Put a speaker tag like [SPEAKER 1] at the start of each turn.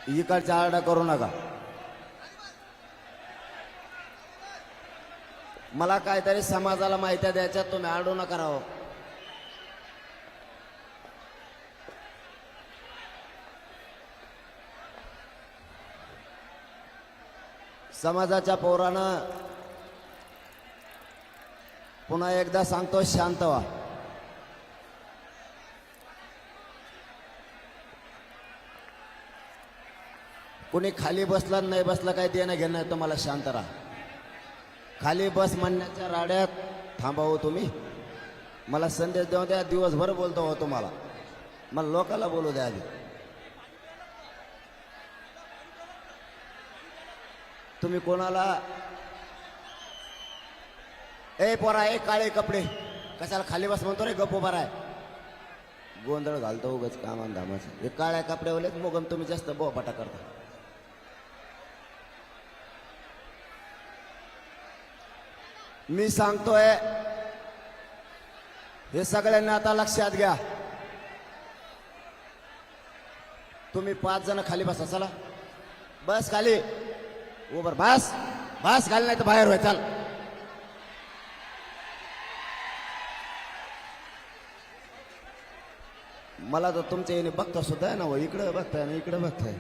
[SPEAKER 1] इकडच्या आरडा करू नका. मला काहीतरी समाजाला माहिती द्यायच्या, तुम्ही आडू नका राहो. समाजाच्या पोरानं पुन्हा एकदा सांगतो, शांत व्हा. कुणी खाली बसलं नाही बसलं काही देणं घेणं नाही, तुम्हाला शांत राहा. खाली बस म्हणण्याच्या राड्यात थांबावं तुम्ही. मला संदेश देऊ द्या, दिवसभर बोलतो हो तुम्हाला, मला लोकाला बोलू द्या आधी. तुम्ही कोणाला ए पोरा ए काळे कपडे कशाला खाली बस म्हणतो रे, गप उभा आहे. गोंधळ घालतो उगाच कामान धामाचं. हे काळ्या कपड्यावलेच मोगम तुम्ही जास्त बोपाटा करता. मी सांगतोय हे सगळ्यांना आता लक्षात घ्या. तुम्ही 5 जण खाली बसा. चला बस खाली उभर बस बस खाली, नाही तर बाहेर होय. चाल मला तर तुमच्या येणे बघता सुद्धा आहे ना, इकडं बघताय ना इकडं बघताय.